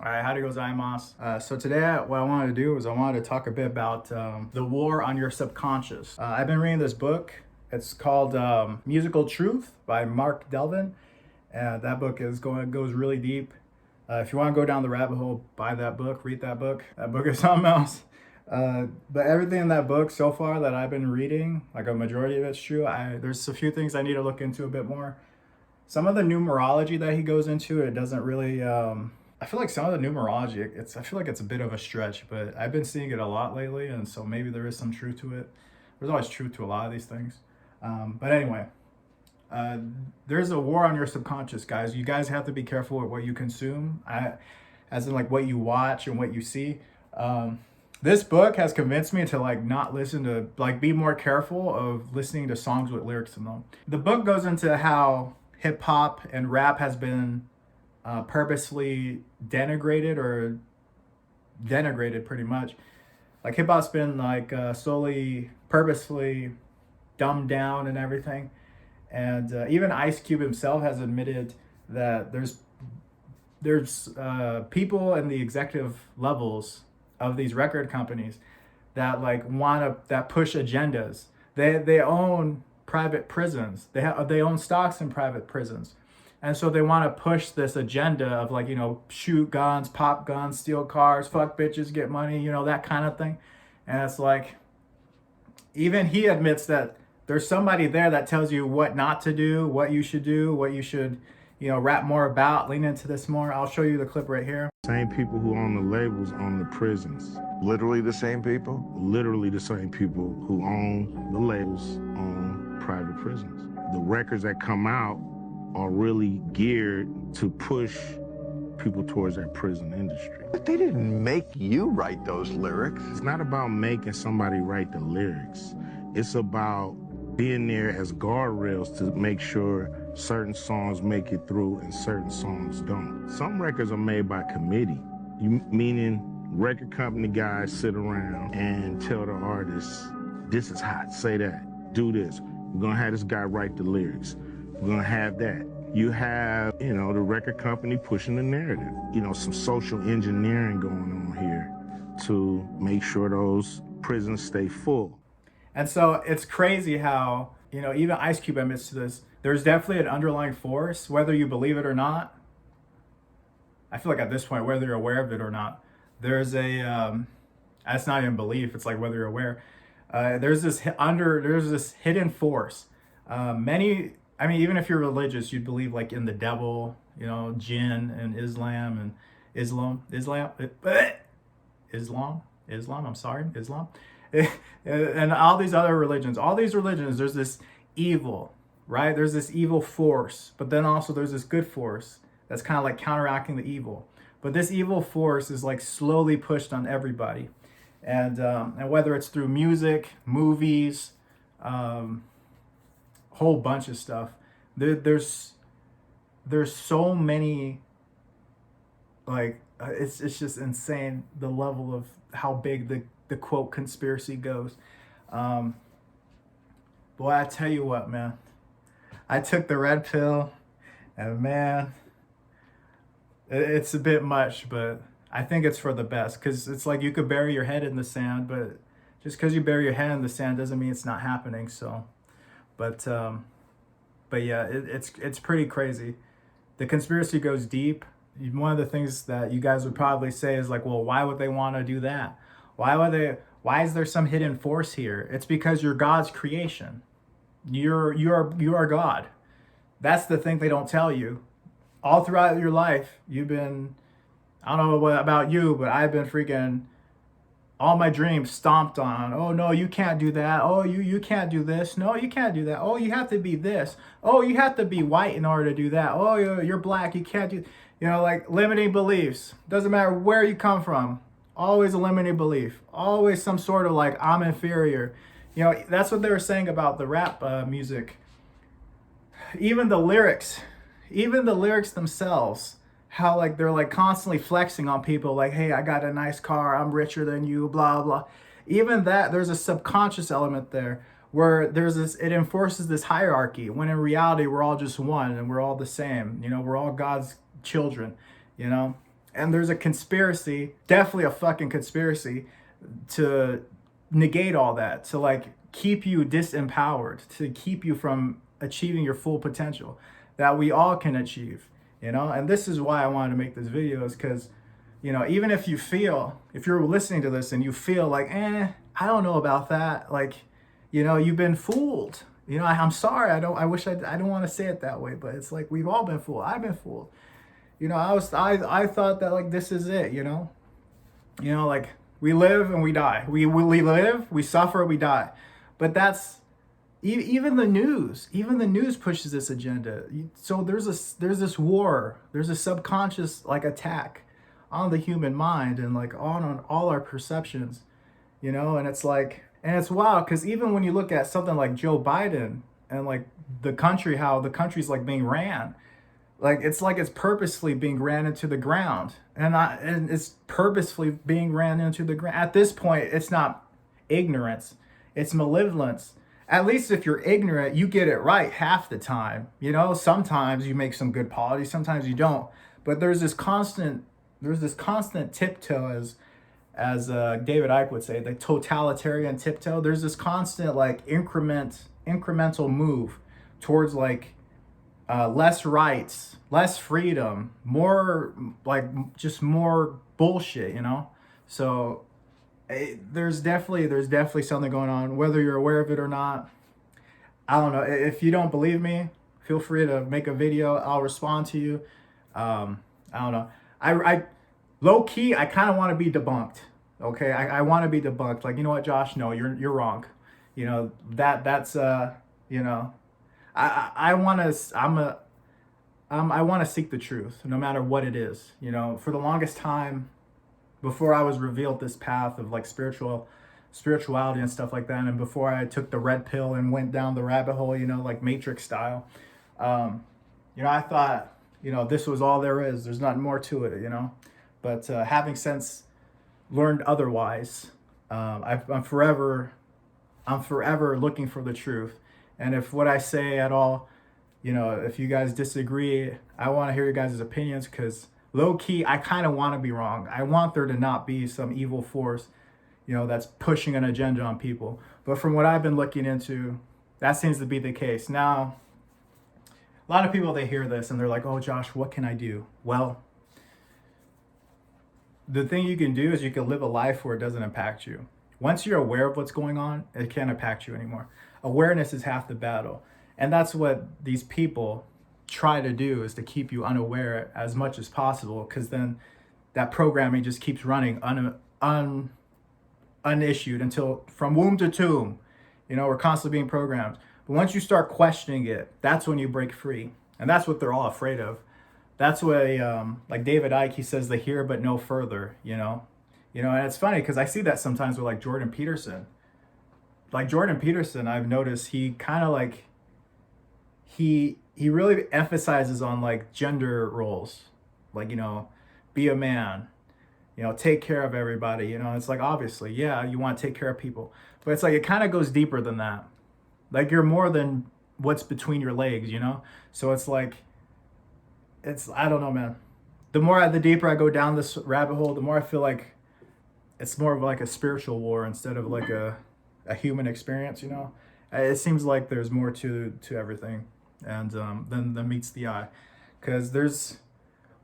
All right, howdy gozaimasu. So today what I wanted to do is I wanted to talk a bit about the war on your subconscious. I've been reading this book. It's called Musical Truth by Mark Devlin. And that book goes really deep. If you want to go down the rabbit hole, buy that book, read that book. That book is something else. But everything in that book so far that I've been reading, like a majority of it's true. There's a few things I need to look into a bit more. Some of the numerology that he goes into, it doesn't really. I feel like some of the numerology, I feel like it's a bit of a stretch, but I've been seeing it a lot lately, and so maybe there is some truth to it. There's always truth to a lot of these things. But anyway, there's a war on your subconscious, guys. You guys have to be careful with what you consume, as in like what you watch and what you see. This book has convinced me to like not listen to, like be more careful of listening to songs with lyrics in them. The book goes into how hip hop and rap has been purposely denigrated pretty much. Like hip hop's been like slowly, purposefully dumbed down and everything. And even Ice Cube himself has admitted that there's people in the executive levels of these record companies that like that push agendas. They own private prisons. They own stocks in private prisons. And so they want to push this agenda of like, shoot guns, pop guns, steal cars, fuck bitches, get money, that kind of thing. And it's like, even he admits that there's somebody there that tells you what not to do, what you should, rap more about, lean into this more. I'll show you the clip right here. Same people who own the labels own the prisons. Literally the same people? Literally the same people who own the labels own private prisons. The records that come out are really geared to push people towards that prison industry. But they didn't make you write those lyrics. It's not about making somebody write the lyrics. It's about being there as guardrails to make sure certain songs make it through and certain songs don't. Some records are made by committee, meaning record company guys sit around and tell the artists, this is hot, say that, do this. We're gonna have this guy write the lyrics. We're gonna have that. You have, the record company pushing the narrative. Some social engineering going on here to make sure those prisons stay full. And so it's crazy how, even Ice Cube admits to this. There's definitely an underlying force, whether you believe it or not. I feel like at this point, whether you're aware of it or not, there's that's not even belief. It's like whether you're aware. There's this hidden force. Even if you're religious, you'd believe like in the devil, jinn and Islam. And all these other religions, there's this evil, right? There's this evil force, but then also there's this good force that's kind of like counteracting the evil. But this evil force is like slowly pushed on everybody. And whether it's through music, movies, whole bunch of stuff. There's so many, like, it's just insane the level of how big the quote conspiracy goes. Boy, I tell you what, man, I took the red pill and man, it's a bit much, but I think it's for the best, because it's like you could bury your head in the sand, but just because you bury your head in the sand doesn't mean it's not happening. So, but yeah, it's pretty crazy. The conspiracy goes deep. One of the things that you guys would probably say is like, well, why would they want to do that? Why is there some hidden force here? It's because you're God's creation. You are God. That's the thing they don't tell you. All throughout your life, you've been, I don't know what about you, but I've been freaking all my dreams stomped on. Oh no, you can't do that. Oh, you can't do this. No, you can't do that. Oh, you have to be this. Oh, you have to be white in order to do that. Oh, you're black. You can't do, like limiting beliefs. Doesn't matter where you come from. Always a limiting belief. Always some sort of like, I'm inferior. That's what they were saying about the rap music. Even the lyrics themselves, how like they're like constantly flexing on people, like, hey, I got a nice car, I'm richer than you, blah blah. Even that, there's a subconscious element there where it enforces this hierarchy, when in reality we're all just one and we're all the same. We're all God's children, And there's a conspiracy, definitely a fucking conspiracy, to negate all that, to like keep you disempowered, to keep you from achieving your full potential that we all can achieve, you know? And this is why I wanted to make this video, is because, you know, even if you feel, if you're listening to this and you feel like, I don't know about that, like, you know, you've been fooled. You know, I'm sorry. I don't want to say it that way, but it's like we've all been fooled. I've been fooled. You know, I thought that like this is it, you know? You know, like we live and we die. We live, we suffer, we die. But that's even the news. Even the news pushes this agenda. So there's this war. There's a subconscious like attack on the human mind and like on all our perceptions, you know? And it's like, and it's wild because even when you look at something like Joe Biden and like the country, how the country's like being ran, like it's purposefully being ran into the ground, and it's purposefully being ran into the ground. At this point, it's not ignorance, it's malevolence. At least if you're ignorant, you get it right half the time. You know, sometimes you make some good policy, sometimes you don't. But there's this constant tiptoe, as David Icke would say, the totalitarian tiptoe. There's this constant like incremental move towards like less rights, less freedom, more like just more bullshit, you know? So there's definitely something going on, whether you're aware of it or not. I don't know. If you don't believe me, feel free to make a video. I'll respond to you. I don't know. I low key, I kind of want to be debunked. Okay, I want to be debunked. Like, you know what, Josh? No, you're wrong. You know that's you know, I want to seek the truth, no matter what it is. You know, for the longest time, before I was revealed this path of like spirituality and stuff like that, and before I took the red pill and went down the rabbit hole, you know, like Matrix style, you know, I thought, you know, this was all there is. There's nothing more to it, you know. But having since learned otherwise, I'm forever looking for the truth. And if what I say at all, you know, if you guys disagree, I want to hear your guys' opinions, because low key, I kind of want to be wrong. I want there to not be some evil force, you know, that's pushing an agenda on people. But from what I've been looking into, that seems to be the case. Now, a lot of people, they hear this and they're like, oh, Josh, what can I do? Well, the thing you can do is you can live a life where it doesn't impact you. Once you're aware of what's going on, it can't impact you anymore. Awareness is half the battle. And that's what these people try to do, is to keep you unaware as much as possible, because then that programming just keeps running unissued until from womb to tomb, you know, we're constantly being programmed. But once you start questioning it, that's when you break free. And that's what they're all afraid of. That's why, like David Icke, he says the here but no further, you know? You know, and it's funny because I see that sometimes with like Jordan Peterson. Like Jordan Peterson, I've noticed he kind of like, he really emphasizes on like gender roles. Like, you know, be a man, you know, take care of everybody, you know? It's like, obviously, yeah, you want to take care of people. But it's like, it kind of goes deeper than that. Like, you're more than what's between your legs, you know? So it's like, I don't know, man. The deeper I go down this rabbit hole, the more I feel like it's more of like a spiritual war instead of like a human experience, you know? It seems like there's more to everything, and than meets the eye. Because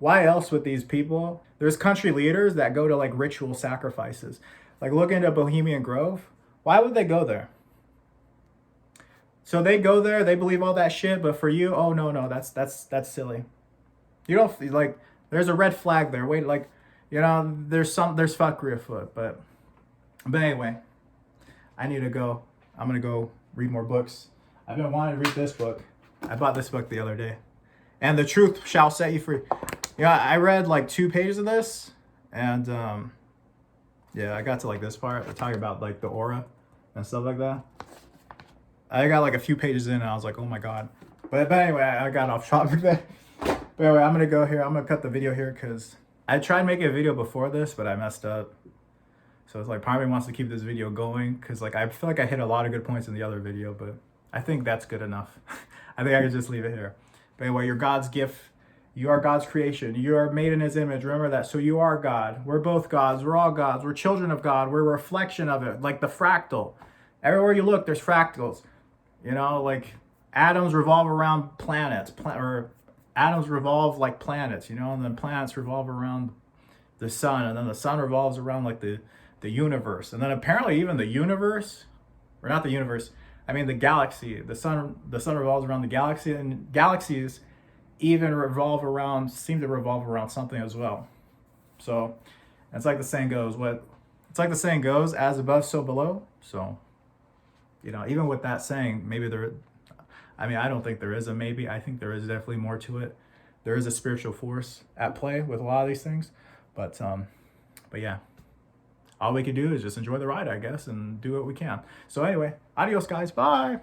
why else with these people? There's country leaders that go to like ritual sacrifices. Like, look into Bohemian Grove. Why would they go there? So they go there, they believe all that shit, but for you, oh no, that's silly. You don't like, there's a red flag there. Wait, like, you know, there's fuckery afoot. But anyway, I need to go. I'm gonna go read more books. I've been wanting to read this book. I bought this book the other day, and The Truth Shall Set You Free. Yeah, I read like 2 pages of this, and yeah, I got to like this part. They're talking about like the aura and stuff like that. I got like a few pages in, and I was like, oh my god. But anyway, I got off topic there. But anyway, I'm gonna go here. I'm gonna cut the video here because I tried making a video before this, but I messed up. So it's like part of me wants to keep this video going because like I feel like I hit a lot of good points in the other video, but I think that's good enough. I think I could just leave it here. But anyway, you're God's gift, You are God's creation. You are made in his image. Remember that. So you are God. We're both gods. We're all gods. We're children of God. We're a reflection of it, like the fractal. Everywhere you look, there's fractals. You know, like atoms revolve around planets, or atoms revolve like planets, you know, and then planets revolve around the sun, and then the sun revolves around like the universe. And then apparently even the universe, or not the universe, I mean the galaxy. The sun revolves around the galaxy, and galaxies even seem to revolve around something as well. So it's like the saying goes, as above, so below. So, you know, even with that saying, I don't think there is a maybe. I think there is definitely more to it. There is a spiritual force at play with a lot of these things. But yeah, all we can do is just enjoy the ride, I guess, and do what we can. So anyway, adios, guys. Bye.